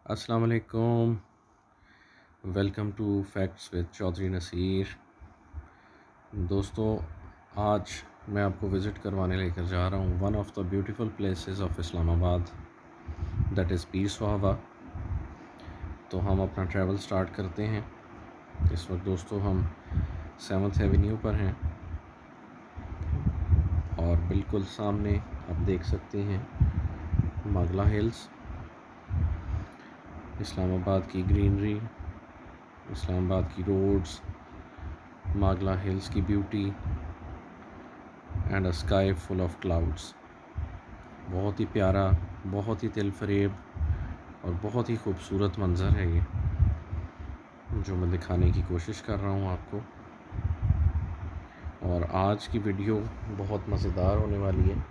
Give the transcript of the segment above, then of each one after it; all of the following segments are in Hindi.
अस्सलाम वालेकुम। Welcome to facts with Chaudhry Naseer. दोस्तों, आज मैं आपको विज़िट करवाने लेकर जा रहा हूँ one of the beautiful places of Islamabad, that is पीर सुहावा। तो हम अपना ट्रैवल स्टार्ट करते हैं। इस वक्त दोस्तों हम 7th एवेन्यू पर हैं और बिल्कुल सामने आप देख सकते हैं मागला हिल्स, इस्लामाबाद की ग्रीनरी, इस्लामाबाद की रोड्स, मागला हिल्स की beauty and a sky full of clouds. बहुत ही प्यारा, बहुत ही दिल फरेब और बहुत ही खूबसूरत मंज़र है ये, जो मैं दिखाने की कोशिश कर रहा हूँ आपको। और आज की वीडियो बहुत मज़ेदार होने वाली है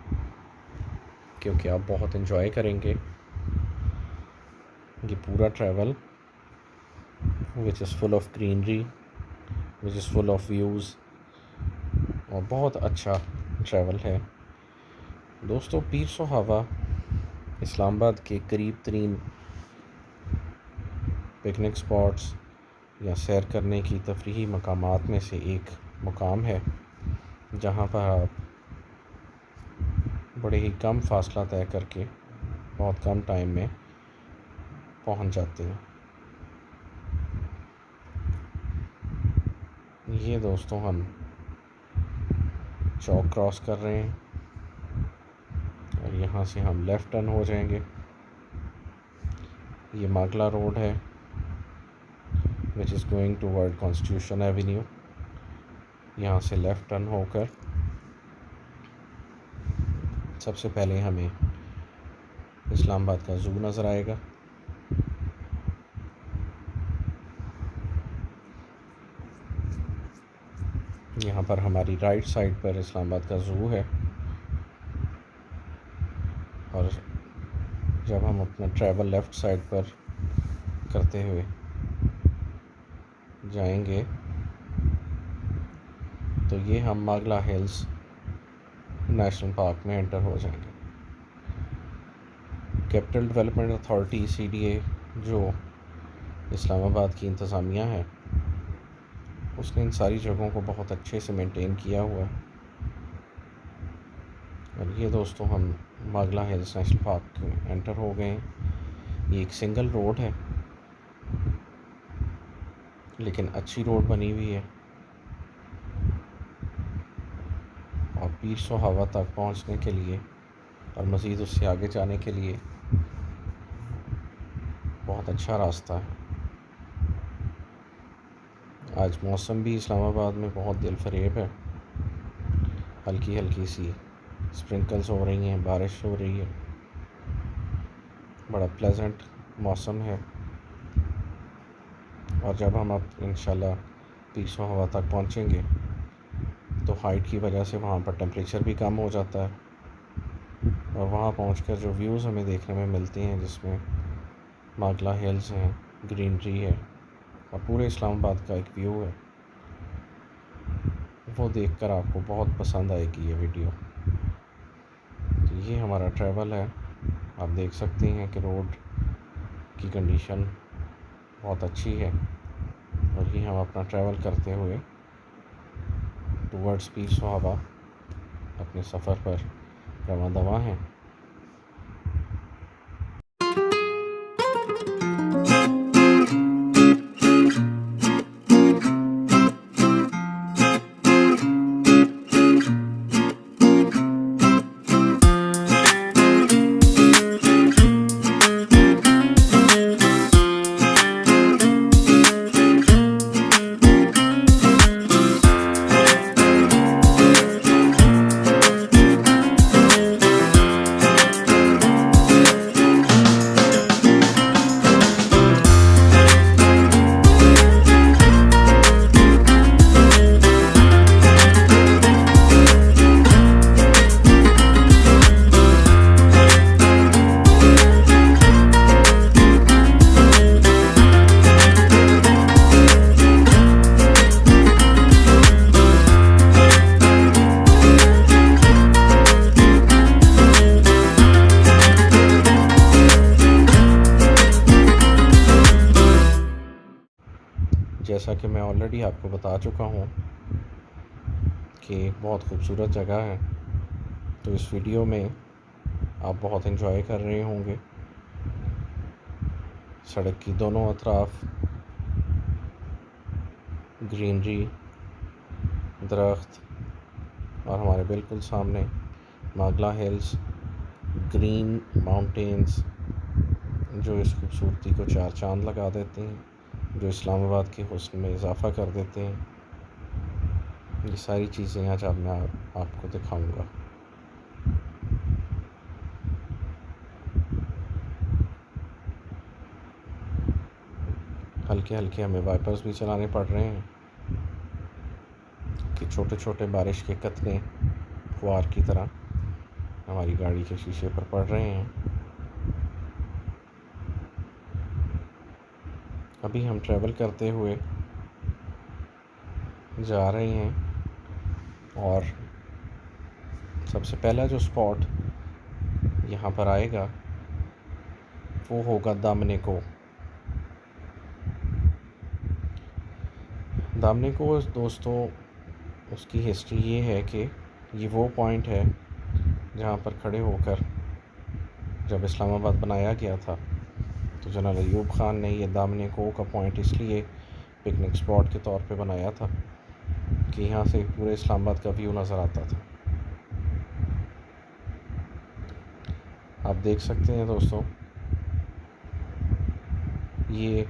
क्योंकि आप बहुत इन्जॉय करेंगे ये पूरा travel, which is full of greenery, which is full of views, और बहुत अच्छा ट्रैवल है दोस्तों। पीर सुहावा इस्लामाबाद के करीब तरीन पिकनिक स्पॉट्स या सैर करने की तफरीही मकामात में से एक मुकाम है, जहाँ पर आप बड़े ही कम फासला तय करके बहुत कम टाइम में पहुँच जाते हैं। ये दोस्तों हम चौक क्रॉस कर रहे हैं और यहाँ से हम लेफ़्ट टर्न हो जाएंगे। ये मागला रोड है which is going toward constitution Avenue. यहाँ से लेफ़्ट टर्न होकर सबसे पहले हमें इस्लामाबाद का ज़ू नज़र आएगा। यहाँ पर हमारी राइट साइड पर इस्लामाबाद का ज़ू है और जब हम अपना ट्रैवल लेफ़्ट साइड पर करते हुए जाएंगे तो ये हम मागला हिल्स नेशनल पार्क में एंटर हो जाएंगे। कैपिटल डेवलपमेंट अथॉरिटी CDA जो इस्लामाबाद की इंतज़ामिया है, उसने इन सारी जगहों को बहुत अच्छे से मेंटेन किया हुआ है। और ये दोस्तों हम मागला हिल्स नेशनल पार्क में एंटर हो गए हैं। ये एक सिंगल रोड है लेकिन अच्छी रोड बनी हुई है और पीर सुहावा तक पहुंचने के लिए और मज़ीद उससे आगे जाने के लिए बहुत अच्छा रास्ता है। आज मौसम भी इस्लामाबाद में बहुत दिल फरेब है, हल्की हल्की सी स्प्रिंकल्स हो रही हैं, बारिश हो रही है, बड़ा प्लेजेंट मौसम है। और जब हम अब इंशाल्लाह पीर सुहावा तक पहुंचेंगे तो हाइट की वजह से वहाँ पर टेम्परेचर भी कम हो जाता है और वहाँ पहुंचकर जो व्यूज़ हमें देखने में मिलते हैं, जिसमें मागला हिल्स हैं, ग्रीनरी है और पूरे इस्लामाबाद का एक व्यू है, वो देखकर आपको बहुत पसंद आएगी ये वीडियो। तो ये हमारा ट्रैवल है। आप देख सकते हैं कि रोड की कंडीशन बहुत अच्छी है और ये हम अपना ट्रैवल करते हुए टूवर्ड्स पीर सुहावा अपने सफ़र पर रवां दवा हैं। जैसा कि मैं ऑलरेडी आपको बता चुका हूँ कि बहुत खूबसूरत जगह है, तो इस वीडियो में आप बहुत एंजॉय कर रहे होंगे। सड़क की दोनों अतराफ ग्रीनरी, दरख्त और हमारे बिल्कुल सामने मागला हिल्स, ग्रीन माउंटेन्स जो इस खूबसूरती को चार चांद लगा देते हैं, जो इस्लामाबाद के हुस्न में इजाफ़ा कर देते हैं। ये सारी चीज़ें आज मैं आपको दिखाऊंगा। हल्के हल्के हमें वाइपर्स भी चलाने पड़ रहे हैं कि छोटे छोटे बारिश के कतरे फुहार की तरह हमारी गाड़ी के शीशे पर पड़ रहे हैं। अभी हम ट्रैवल करते हुए जा रहे हैं और सबसे पहला जो स्पॉट यहाँ पर आएगा वो होगा दामने को। दामने को दोस्तों, उसकी हिस्ट्री ये है कि ये वो पॉइंट है जहाँ पर खड़े होकर जब इस्लामाबाद बनाया गया था तो जनरल अयूब ख़ान ने ये दामने को का पॉइंट इसलिए पिकनिक स्पॉट के तौर पे बनाया था कि यहाँ से पूरे इस्लामाबाद का व्यू नज़र आता था। आप देख सकते हैं दोस्तों, ये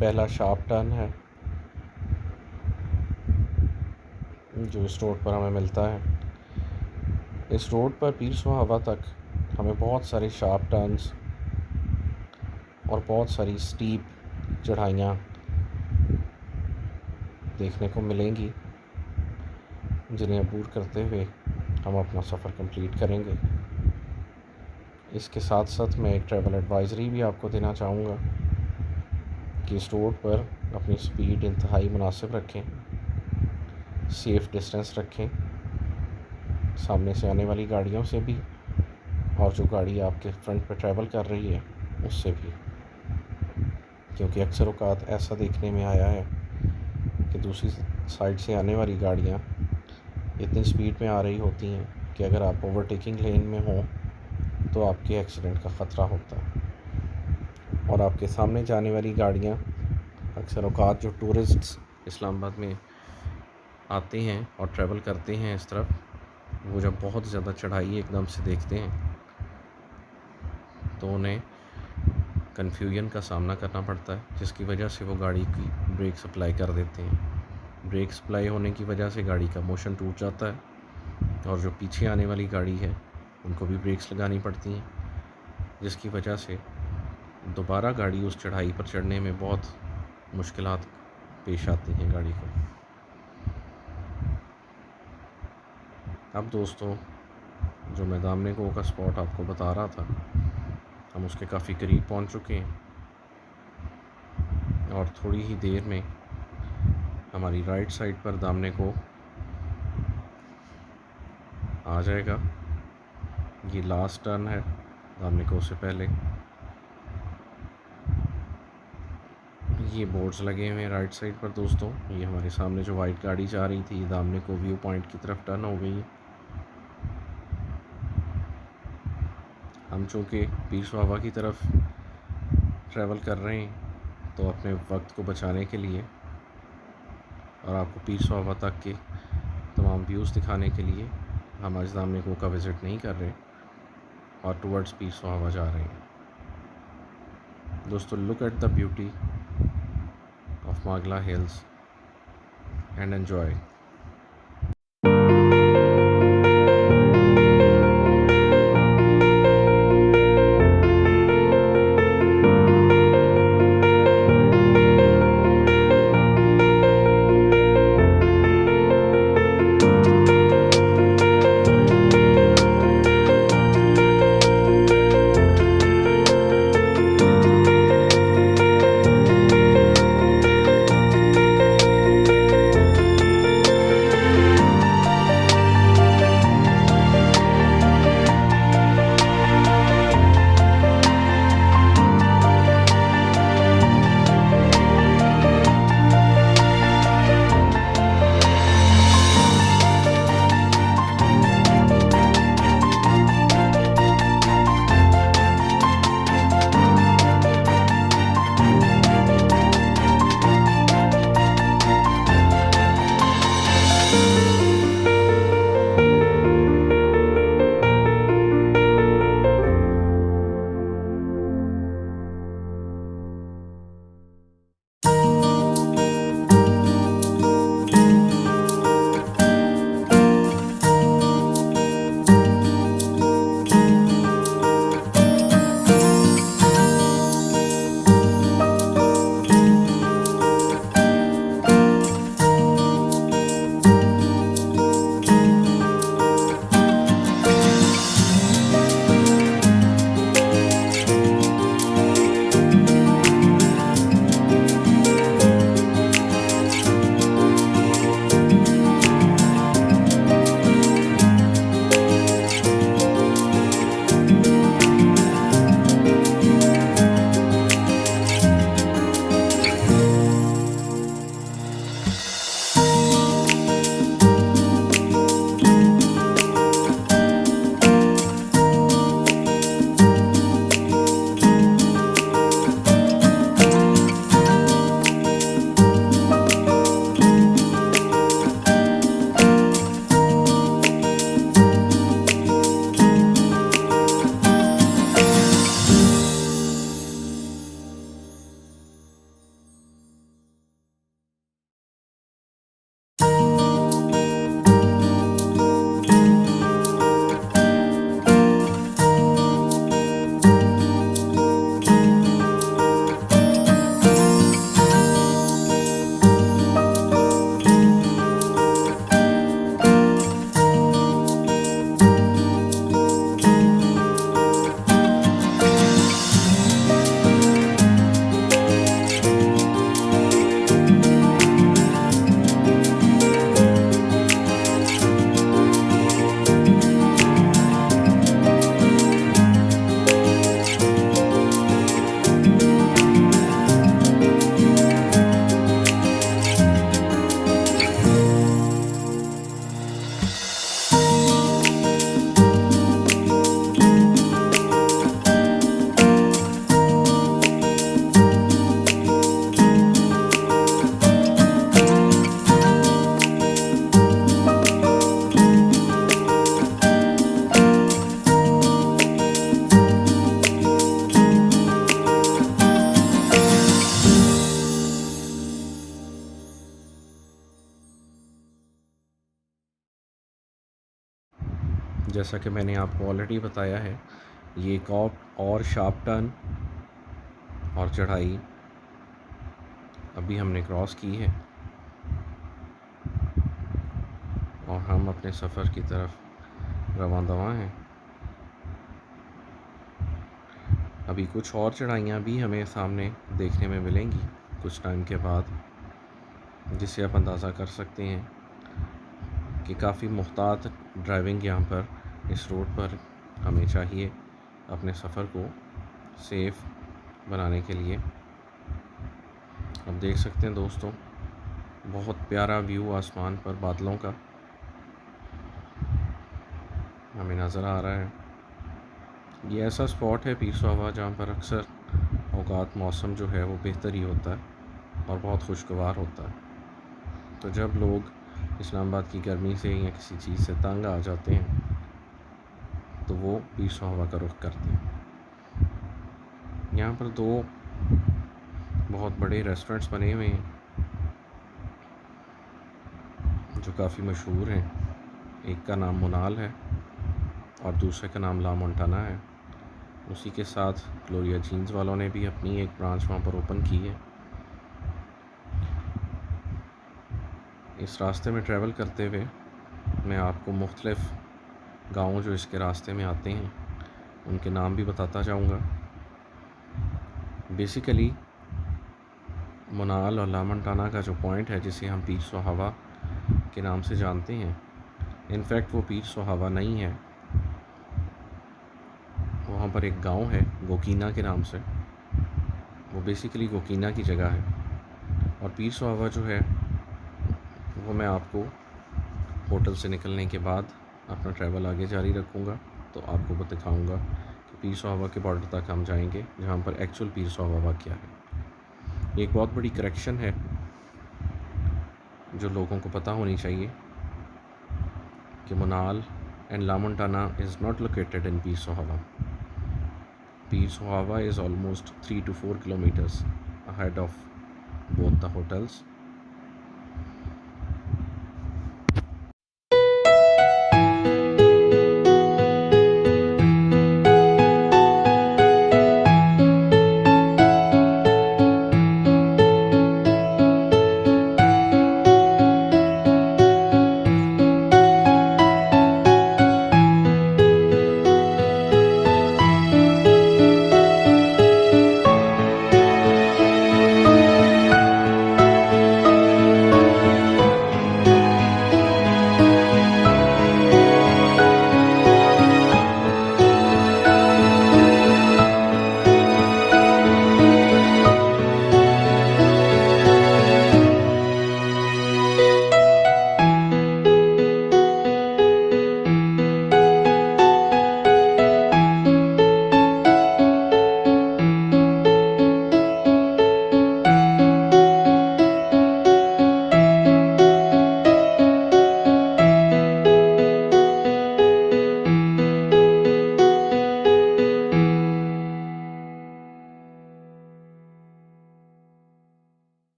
पहला शार्प टर्न है जो इस रोड पर हमें मिलता है। इस रोड पर पीर सुहावा तक हमें बहुत सारे शार्प टर्न्स और बहुत सारी स्टीप चढ़ाइयाँ देखने को मिलेंगी, जिन्हें अबूर करते हुए हम अपना सफ़र कंप्लीट करेंगे। इसके साथ साथ मैं एक ट्रैवल एडवाइज़री भी आपको देना चाहूँगा कि इस रोड पर अपनी स्पीड इंतहाई मुनासिब रखें, सेफ़ डिस्टेंस रखें सामने से आने वाली गाड़ियों से भी और जो गाड़ी आपके फ्रंट पर ट्रैवल कर रही है उससे भी, क्योंकि अक्सर औक़ात ऐसा देखने में आया है कि दूसरी साइड से आने वाली गाड़ियाँ इतनी स्पीड में आ रही होती हैं कि अगर आप ओवरटेकिंग लेन में हों तो आपके एक्सीडेंट का ख़तरा होता है। और आपके सामने जाने वाली गाड़ियाँ अक्सर औक़ात जो टूरिस्ट्स इस्लामाबाद में आते हैं और ट्रैवल करते हैं इस तरफ, वो जब बहुत ज़्यादा चढ़ाई एकदम से देखते हैं तो उन्हें कन्फ्यूजन का सामना करना पड़ता है, जिसकी वजह से वो गाड़ी की ब्रेक सप्लाई कर देते हैं। ब्रेक सप्लाई होने की वजह से गाड़ी का मोशन टूट जाता है और जो पीछे आने वाली गाड़ी है उनको भी ब्रेक्स लगानी पड़ती हैं, जिसकी वजह से दोबारा गाड़ी उस चढ़ाई पर चढ़ने में बहुत मुश्किलात पेश आती हैं गाड़ी को। अब दोस्तों, जो मैं दामने को का स्पॉट आपको बता रहा था, हम उसके काफ़ी करीब पहुंच चुके हैं और थोड़ी ही देर में हमारी राइट साइड पर दामने को आ जाएगा। ये लास्ट टर्न है दामने को से पहले। ये बोर्ड्स लगे हुए हैं राइट साइड पर दोस्तों। ये हमारे सामने जो वाइट गाड़ी जा रही थी, दामने को व्यू पॉइंट की तरफ टर्न हो गई है। हम चूँकि पीर सुहावा की तरफ ट्रैवल कर रहे हैं तो अपने वक्त को बचाने के लिए और आपको पीर सुहावा तक के तमाम व्यूज़ दिखाने के लिए हम आज दामने को का विज़िट नहीं कर रहे और टुवर्ड्स पीर सुहावा जा रहे हैं। दोस्तों, look at the beauty of मागला hills and enjoy. जैसा कि मैंने आपको ऑलरेडी बताया है, ये एक और शार्प टर्न और चढ़ाई अभी हमने क्रॉस की है और हम अपने सफ़र की तरफ रवां दवां हैं। अभी कुछ और चढ़ाइयाँ भी हमें सामने देखने में मिलेंगी कुछ टाइम के बाद, जिससे आप अंदाज़ा कर सकते हैं कि काफ़ी मुख्तात ड्राइविंग यहाँ पर इस रोड पर हमें चाहिए अपने सफ़र को सेफ़ बनाने के लिए। अब देख सकते हैं दोस्तों, बहुत प्यारा व्यू आसमान पर बादलों का हमें नज़र आ रहा है। ये ऐसा स्पॉट है पीर सुहावा जहाँ पर अक्सर औकात मौसम जो है वो बेहतर ही होता है और बहुत खुशगवार होता है। तो जब लोग इस्लामाबाद की गर्मी से या किसी चीज़ से तंग आ जाते हैं तो वो पीर सुहावा का रुख करते हैं। यहाँ पर दो बहुत बड़े रेस्टोरेंट्स बने हुए हैं जो काफ़ी मशहूर हैं। एक का नाम मुनाल है और दूसरे का नाम ला मोंटाना है। उसी के साथ ग्लोरिया जीन्स वालों ने भी अपनी एक ब्रांच वहाँ पर ओपन की है। इस रास्ते में ट्रैवल करते हुए मैं आपको मुख्तलिफ़ गाँव जो इसके रास्ते में आते हैं उनके नाम भी बताता जाऊँगा। बेसिकली मुनाल और ला मोंटाना का जो पॉइंट है, जिसे हम पीर सुहावा के नाम से जानते हैं, इनफैक्ट वो पीर सुहावा नहीं है। वहाँ पर एक गांव है गोकीना के नाम से, वो बेसिकली गोकीना की जगह है। और पीर सुहावा जो है वो मैं आपको होटल से निकलने के बाद अपना ट्रैवल आगे जारी रखूँगा तो आपको वो दिखाऊँगा कि पीर सुहावा के बॉर्डर तक हम जाएंगे जहाँ पर एक्चुअल पीर सुहावा वाक़या है। एक बहुत बड़ी करेक्शन है जो लोगों को पता होनी चाहिए कि Monal and La Montana is not located in Pir Suhava. Pir Suhava is almost 3 to 4 kilometers ahead of both the hotels.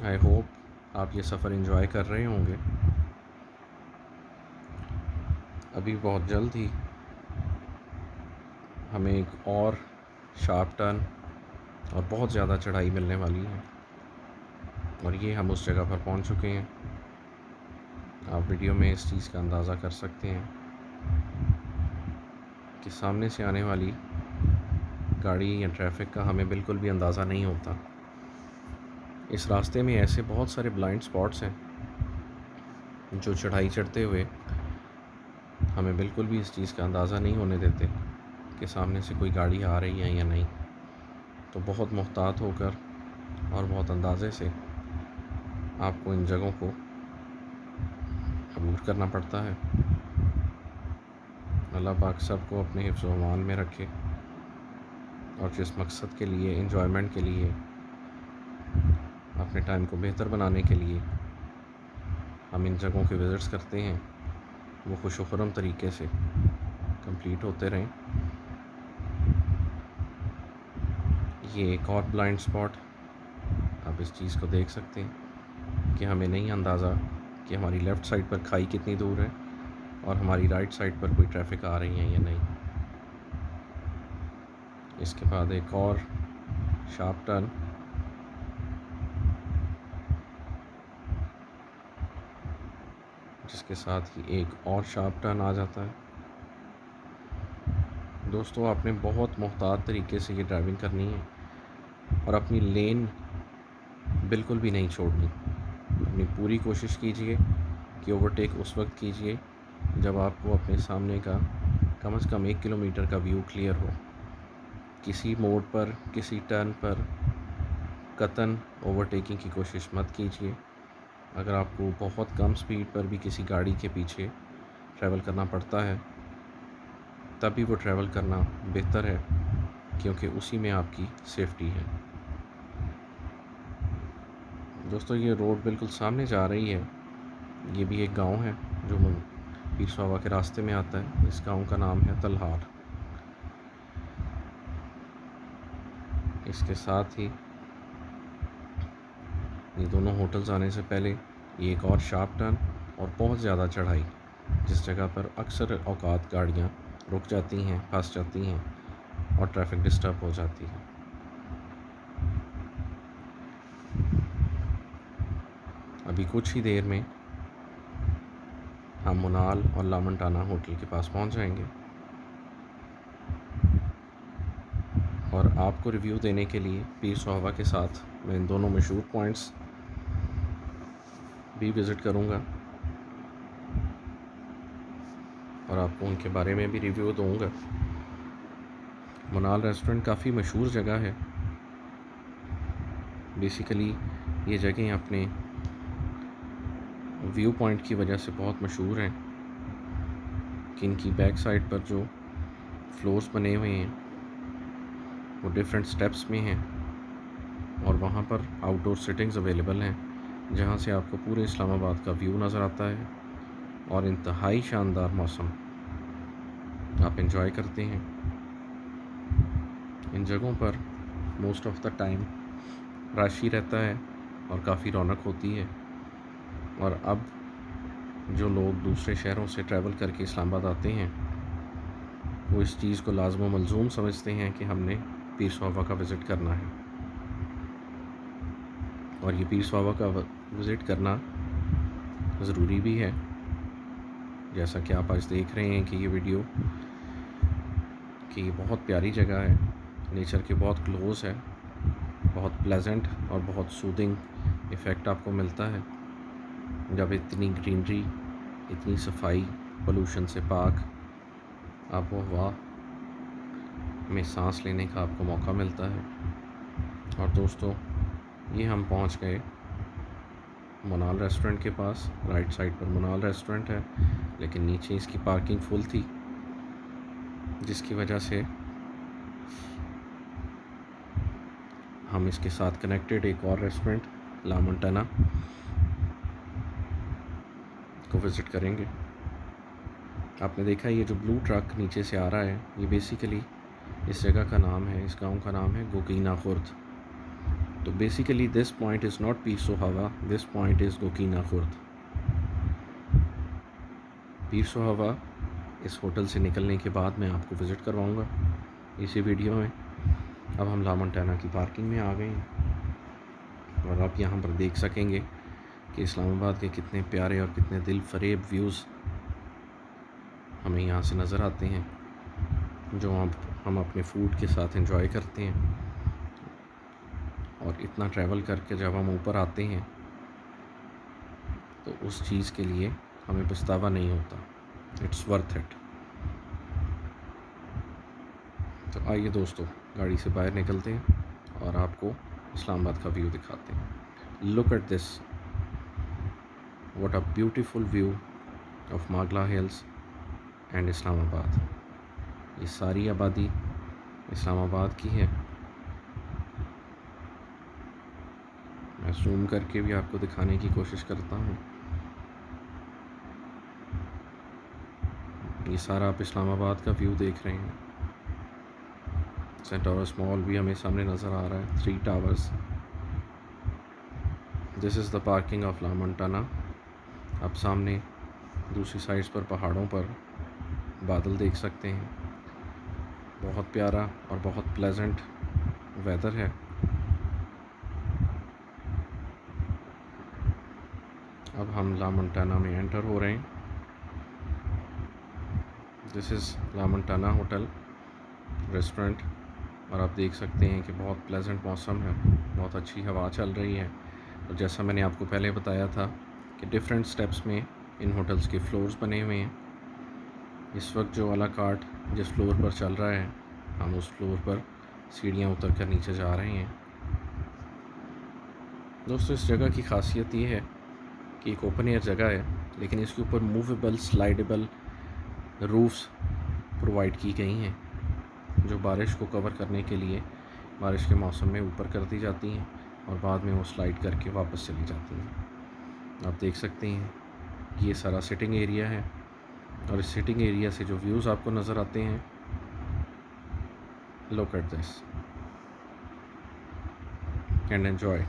I hope आप ये सफ़र एंजॉय कर रहे होंगे। अभी बहुत जल्द ही हमें एक और शार्प टर्न और बहुत ज़्यादा चढ़ाई मिलने वाली है। और ये हम उस जगह पर पहुंच चुके हैं। आप वीडियो में इस चीज़ का अंदाज़ा कर सकते हैं कि सामने से आने वाली गाड़ी या ट्रैफिक का हमें बिल्कुल भी अंदाज़ा नहीं होता। इस रास्ते में ऐसे बहुत सारे ब्लाइंड स्पॉट्स हैं जो चढ़ाई चढ़ते हुए हमें बिल्कुल भी इस चीज़ का अंदाज़ा नहीं होने देते कि सामने से कोई गाड़ी आ रही है या नहीं। तो बहुत मुहतात होकर और बहुत अंदाज़े से आपको इन जगहों को अबूर करना पड़ता है। अल्लाह पाक सबको अपने हिफ्ज़ व अमान में रखे और जिस मकसद के लिए, एंजॉयमेंट के लिए, अपने टाइम को बेहतर बनाने के लिए हम इन जगहों के विज़िट्स करते हैं, वो खुश व खुर्रम तरीके से कंप्लीट होते रहें। ये एक और ब्लाइंड स्पॉट आप इस चीज़ को देख सकते हैं कि हमें नहीं अंदाज़ा कि हमारी लेफ़्ट साइड पर खाई कितनी दूर है और हमारी राइट साइड पर कोई ट्रैफिक आ रही है या नहीं। इसके बाद एक और शार्प टर्न, जिसके साथ ही एक और शार्प टर्न आ जाता है। दोस्तों, आपने बहुत मुहतात तरीके से ये ड्राइविंग करनी है और अपनी लेन बिल्कुल भी नहीं छोड़नी। अपनी पूरी कोशिश कीजिए कि ओवरटेक उस वक्त कीजिए जब आपको अपने सामने का कम से कम 1 किलोमीटर का व्यू क्लियर हो। किसी मोड़ पर, किसी टर्न पर कतन ओवरटेकिंग की कोशिश मत कीजिए। अगर आपको बहुत कम स्पीड पर भी किसी गाड़ी के पीछे ट्रैवल करना पड़ता है, तभी वो ट्रैवल करना बेहतर है, क्योंकि उसी में आपकी सेफ्टी है। दोस्तों, ये रोड बिल्कुल सामने जा रही है। ये भी एक गांव है जो पीर स्वाबा के रास्ते में आता है। इस गांव का नाम है तलहार। इसके साथ ही ये दोनों होटल्स आने से पहले ये एक और शार्प टर्न और बहुत ज़्यादा चढ़ाई, जिस जगह पर अक्सर औकात गाड़ियाँ रुक जाती हैं, फंस जाती हैं और ट्रैफिक डिस्टर्ब हो जाती है। अभी कुछ ही देर में हम मुनाल और लामंटाना होटल के पास पहुंच जाएंगे और आपको रिव्यू देने के लिए पीर सुहावा के साथ मैं इन दोनों मशहूर पॉइंट्स भी विज़िट करूंगा और आपको उनके बारे में भी रिव्यू दूंगा। मुनाल रेस्टोरेंट काफ़ी मशहूर जगह है। बेसिकली ये जगह अपने व्यू पॉइंट की वजह से बहुत मशहूर हैं कि इनकी बैक साइड पर जो फ्लोर्स बने हुए हैं वो डिफरेंट स्टेप्स में हैं और वहाँ पर आउटडोर सिटिंग्स अवेलेबल हैं, जहाँ से आपको पूरे इस्लामाबाद का व्यू नज़र आता है और इंतहाई शानदार मौसम आप एंजॉय करते हैं। इन जगहों पर most of the time rush ही रहता है और काफ़ी रौनक होती है। और अब जो लोग दूसरे शहरों से ट्रैवल करके इस्लामाबाद आते हैं वो इस चीज़ को लाज़िम व मलज़ूम समझते हैं कि हमने पीर सुहावा का विज़िट करना है। और ये पीर सुहावा का विज़िट करना ज़रूरी भी है। जैसा कि आप आज देख रहे हैं कि ये वीडियो कि ये बहुत प्यारी जगह है, नेचर के बहुत क्लोज़ है, बहुत प्लेजेंट और बहुत सूदिंग इफ़ेक्ट आपको मिलता है जब इतनी ग्रीनरी, इतनी सफाई, पोल्यूशन से पाक आबो हवा में सांस लेने का आपको मौका मिलता है। और दोस्तों, ये हम पहुंच गए मुनाल रेस्टोरेंट के पास। राइट साइड पर मुनाल रेस्टोरेंट है, लेकिन नीचे इसकी पार्किंग फुल थी, जिसकी वजह से हम इसके साथ कनेक्टेड एक और रेस्टोरेंट लामंटाना को विज़िट करेंगे। आपने देखा ये जो ब्लू ट्रक नीचे से आ रहा है, ये बेसिकली इस जगह का नाम है, इस गांव का नाम है गोकीना खुर्द। तो basically this point is not Pir Sohawa, this point is गोकीना Khurd. पीर सुहावा इस होटल से निकलने के बाद मैं आपको विज़िट करवाऊंगा इसी वीडियो में। अब हम ला मोंटाना की पार्किंग में आ गए हैं और आप यहाँ पर देख सकेंगे कि इस्लामाबाद के कितने प्यारे और कितने दिल फरेब व्यूज़ हमें यहाँ से नज़र आते हैं, जो हम अपने फूड के साथ एंजॉय करते हैं। और इतना ट्रैवल करके जब हम ऊपर आते हैं तो उस चीज़ के लिए हमें पछतावा नहीं होता। It's worth it. तो आइए दोस्तों, गाड़ी से बाहर निकलते हैं और आपको इस्लामाबाद का व्यू दिखाते हैं। Look at this, what a beautiful view of मागला hills and Islamabad. ये सारी आबादी इस्लामाबाद की है। मैं जूम करके भी आपको दिखाने की कोशिश करता हूँ। ये सारा आप इस्लामाबाद का व्यू देख रहे हैं। सेंट टॉरस मॉल भी हमें सामने नज़र आ रहा है, 3 towers. This is the parking of La Montana. आप सामने दूसरी साइड्स पर पहाड़ों पर बादल देख सकते हैं। बहुत प्यारा और बहुत प्लेजेंट वेदर है। अब हम ला मोंटाना में एंटर हो रहे हैं। This is La Montana hotel restaurant और आप देख सकते हैं कि बहुत प्लेजेंट मौसम है, बहुत अच्छी हवा चल रही है। और जैसा मैंने आपको पहले बताया था कि डिफरेंट स्टेप्स में इन होटल्स के फ्लोर्स बने हुए हैं। इस वक्त जो वाला कार्ट जिस फ्लोर पर चल रहा है, हम उस फ्लोर पर सीढ़ियाँ उतर कर नीचे जा रहे हैं। दोस्तों, इस जगह की खासियत ये है कि एक ओपन एयर जगह है, लेकिन इसके ऊपर मूवेबल स्लाइडेबल रूफ्स प्रोवाइड की गई हैं, जो बारिश को कवर करने के लिए बारिश के मौसम में ऊपर कर दी जाती हैं और बाद में वो स्लाइड करके वापस चली जाती हैं। आप देख सकते हैं ये सारा सिटिंग एरिया है और इस सिटिंग एरिया से जो व्यूज़ आपको नज़र आते हैं, look at this and enjoy.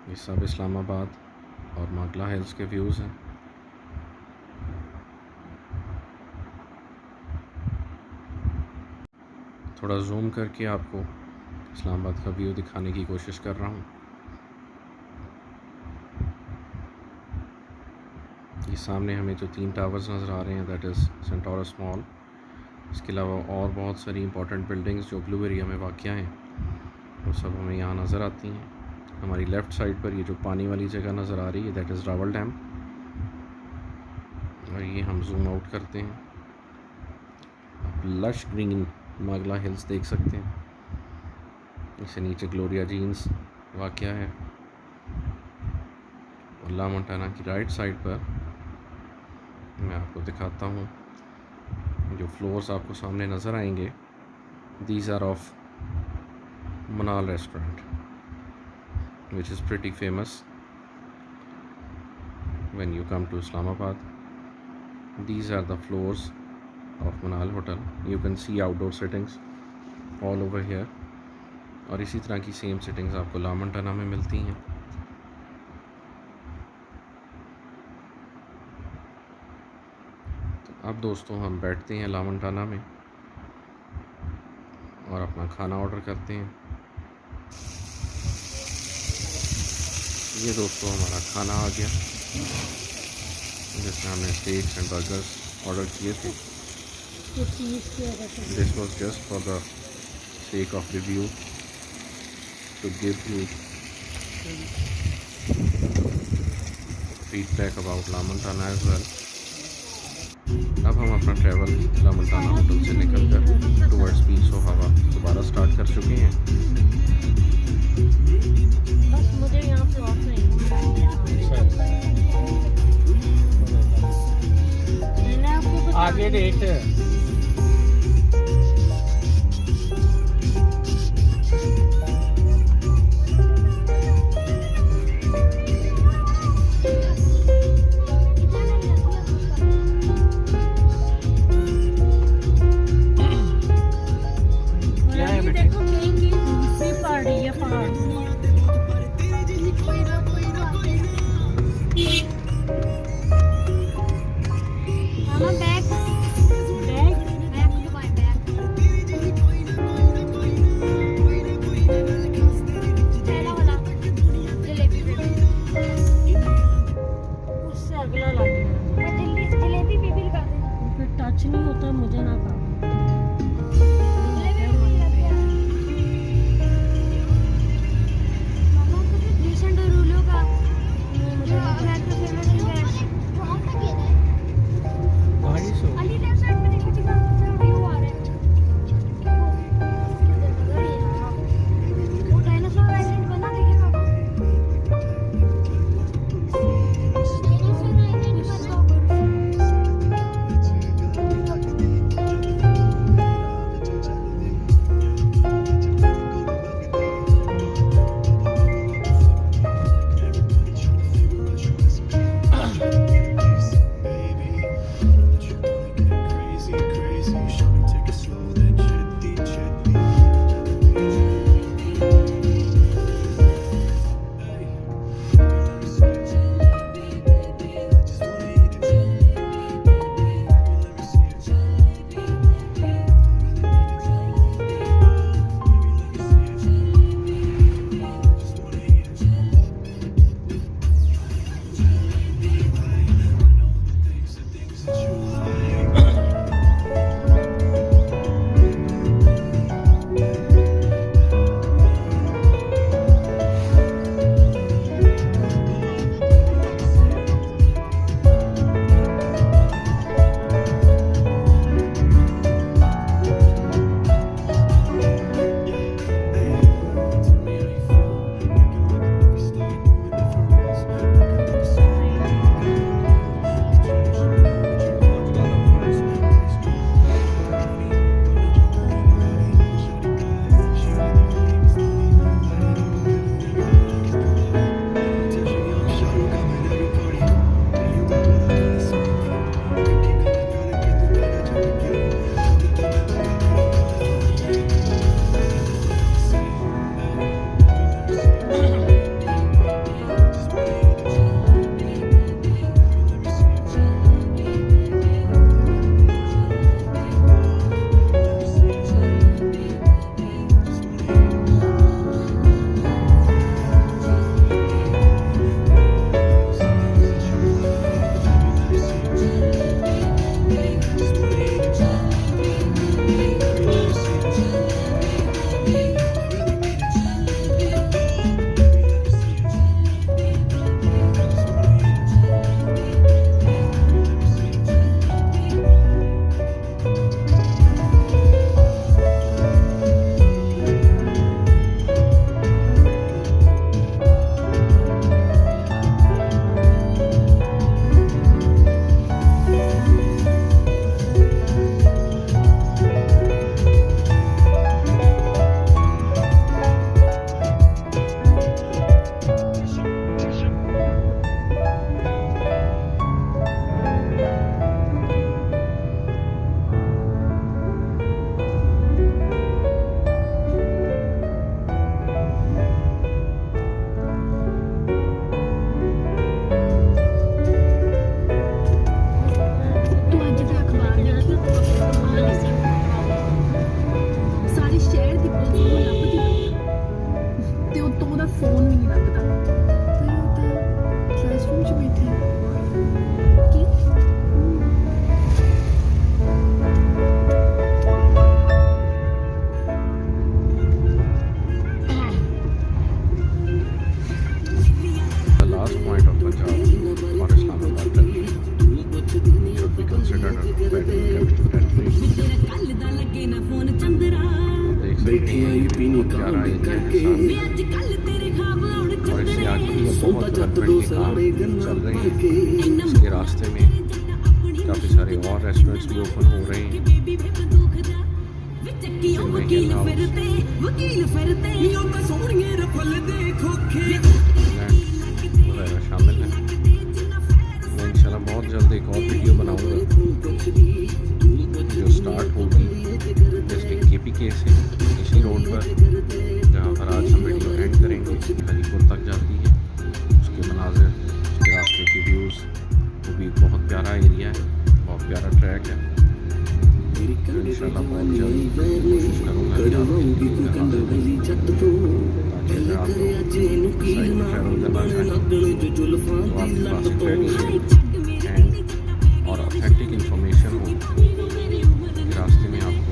ये सब इस्लामाबाद और मागला हिल्स के व्यूज़ हैं। थोड़ा जूम करके आपको इस्लामाबाद का व्यू दिखाने की कोशिश कर रहा हूँ। ये सामने हमें जो 3 टावर्स नज़र आ रहे हैं, that is Centaurus mall. इसके अलावा और बहुत सारी इंपॉर्टेंट बिल्डिंग्स जो ब्लू एरिया में वाक़या हैं, वो सब हमें यहाँ नज़र आती हैं। हमारी लेफ़्ट साइड पर ये जो पानी वाली जगह नज़र आ रही है, दैट इज़ रावल डैम। और ये हम जूम आउट करते हैं, आप लश ग्रीन मागला हिल्स देख सकते हैं। इससे नीचे ग्लोरिया जीन्स वाक़या है। और ला मोंटाना की राइट साइड पर मैं आपको दिखाता हूँ, जो फ्लोर्स आपको सामने नज़र आएंगे, दीज आर ऑफ मनाल restaurant, which is pretty famous when you come to Islamabad. These are the floors of Manal Hotel. You can see outdoor sittings all over here. और इसी तरह की सेम सिटिंग्स आपको ला मोंटाना में मिलती हैं। तो अब दोस्तों हम बैठते हैं ला मोंटाना में और अपना खाना ऑर्डर करते हैं। ये दोस्तों हमारा खाना आ गया, जिसमें हमने स्टेक्स एंड बर्गर्स ऑर्डर किए थे। This was just for the sake of review, to give you feedback about La Montana as well. अब हम अपना ट्रैवल ला मोंटाना होटल से निकलकर टुवर्ड्स पीस ऑफ हवा दोबारा स्टार्ट कर चुके हैं। बस मुझे यहाँ पे ऑफ नहीं मैंने आपको आगे देख। देखो कहीं की दूसरी पड़ रही है पहाड़। बैग ਫੋਨ ਵੀ ਨਹੀਂ ਲੱਗਦਾ क्लासरूम च बैठे ਕੀ The last point of Punjab or Islamabad country should be considered a very capital country. देख सकते हैं ये बहुत प्यारा एरिया है सामने और इससे आगे भी बहुत डेवलपमेंट के काम चल रहे हैं। इसके रास्ते में काफ़ी सारे और रेस्टोरेंट्स भी ओपन हो रहे हैं जिनमें हिल हाउस वगैरह शामिल हैं। मैं इंशाल्लाह बहुत जल्द एक और वीडियो बनाऊंगा जो स्टार्ट होगी डिस्ट्रिक्ट KPK से इसी रोड पर जहाँ पर आज हम वीडियो एंड करेंगे। हरीपुर तक जाती है, उसके मनाजिर, उसके रास्ते के व्यूज़, वो भी बहुत प्यारा एरिया है, बहुत प्यारा ट्रैक है। तो इंशाल्लाह बहुत जल्द कोशिश करूँगा कि आपके लिए ताकि अगर आप साइड में ट्रैवल करना चाहें तो आपके पास एक रेडी एंड और ऑथेंटिक इंफॉर्मेशन हो कि रास्ते में आपको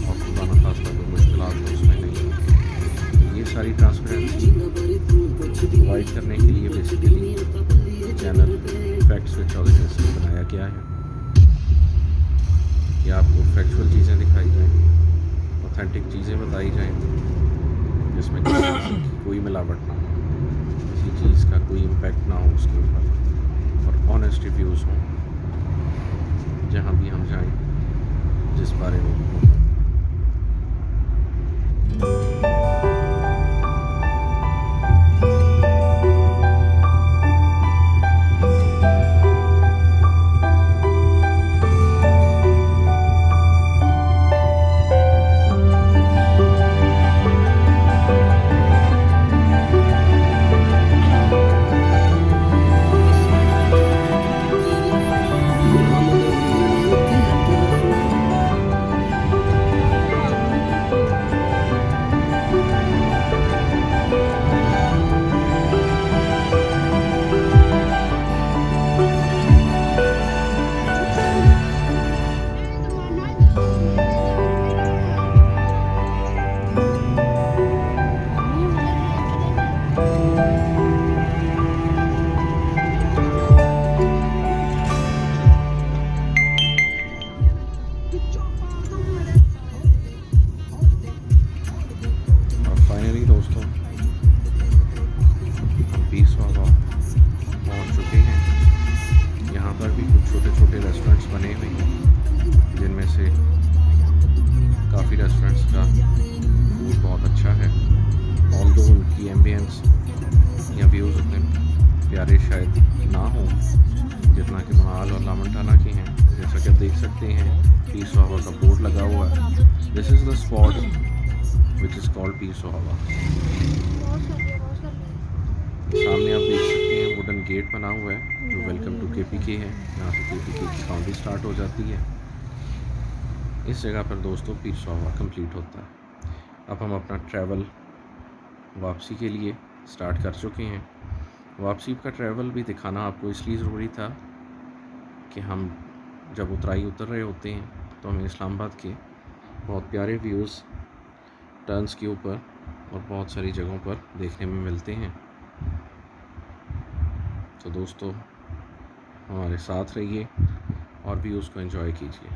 और खुदा न खास्ता कोई मुश्किलात हो उसमें नहीं है। तो ये सारी ट्रांसपेरेंसी प्रोवाइड करने के लिए basically channel facts with Chaudhry Naseer बनाया गया है कि आपको फैक्चुअल चीज़ें दिखाई जाएँ, ऑथेंटिक चीज़ें बताई जाएँ जिसमें किसी किस्म की कोई मिलावट ना हो, किसी चीज़ का कोई इम्पेक्ट ना हो उसके ऊपर, और ऑनेस्ट रिव्यूज़ हों जहाँ भी हम जाएं जिस बारे में भी हो। प्यारे शायद ना हो जितना कि मनाल और लामंटाना के हैं। जैसा कि आप देख सकते हैं पीस हावा का बोर्ड लगा हुआ है। This is the spot which is called peace हावा। सामने आप देख सकते हैं वुडन गेट बना हुआ है जो वेलकम टू KPK है। यहाँ से KPK की काउंटी स्टार्ट हो जाती है। इस जगह पर दोस्तों पीस हावा कंप्लीट होता है। अब हम अपना ट्रैवल वापसी के लिए स्टार्ट कर चुके हैं। वापसी का ट्रैवल भी दिखाना आपको इसलिए ज़रूरी था कि हम जब उतराई उतर रहे होते हैं तो हमें इस्लामाबाद के बहुत प्यारे व्यूज़ टर्न्स के ऊपर और बहुत सारी जगहों पर देखने में मिलते हैं। तो दोस्तों हमारे साथ रहिए और व्यूज़ को एंजॉय कीजिए।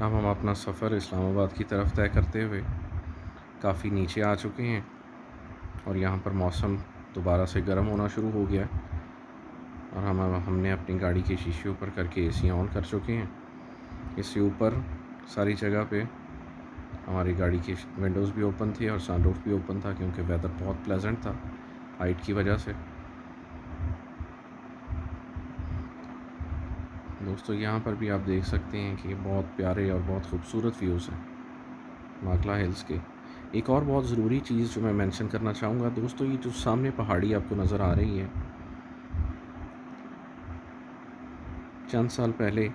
अब हम अपना सफ़र इस्लामाबाद की तरफ तय करते हुए काफ़ी नीचे आ चुके हैं और यहाँ पर मौसम दोबारा से गर्म होना शुरू हो गया और हमने अपनी गाड़ी के शीशे ऊपर करके एसी ऑन कर चुके हैं। इससे ऊपर सारी जगह पे हमारी गाड़ी की विंडोज़ भी ओपन थी और सनरूफ भी ओपन था, क्योंकि वेदर बहुत प्लेजेंट था हाइट की वजह से। दोस्तों यहाँ पर भी आप देख सकते हैं कि बहुत प्यारे और बहुत खूबसूरत व्यूज़ हैं नाखला हिल्स के। एक और बहुत ज़रूरी चीज़ जो मैं मेंशन करना चाहूँगा दोस्तों, ये जो सामने पहाड़ी आपको नज़र आ रही है, चंद साल पहले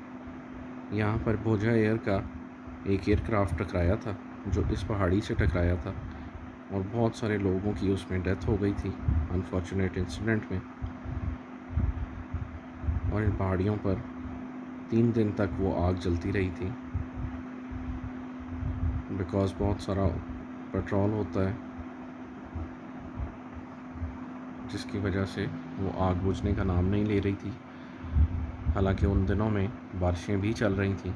यहाँ पर भोजा एयर का एक एयरक्राफ्ट टकराया था, जो इस पहाड़ी से टकराया था और बहुत सारे लोगों की उसमें डेथ हो गई थी अनफॉर्चुनेट इंसिडेंट में। और इन पहाड़ियों पर 3 दिन तक वो आग जलती रही थी, बिकॉज़ बहुत सारा पेट्रोल होता है, जिसकी वजह से वो आग बुझने का नाम नहीं ले रही थी। हालांकि उन दिनों में बारिशें भी चल रही थी,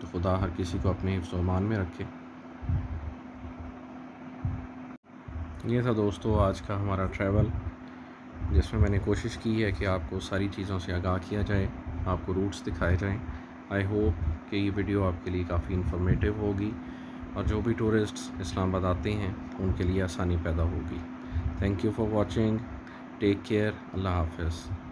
तो खुदा हर किसी को अपने हिफ्ज़-ओ-अमान में रखे। ये था दोस्तों आज का हमारा ट्रैवल, जिसमें मैंने कोशिश की है कि आपको सारी चीज़ों से आगाह किया जाए, आपको रूट्स दिखाए जाएं। आई होप कि ये वीडियो आपके लिए काफ़ी इन्फॉर्मेटिव होगी और जो भी टूरिस्ट्स इस्लामाबाद आते हैं उनके लिए आसानी पैदा होगी। Thank you for watching, take care, अल्लाह हाफ़िज़।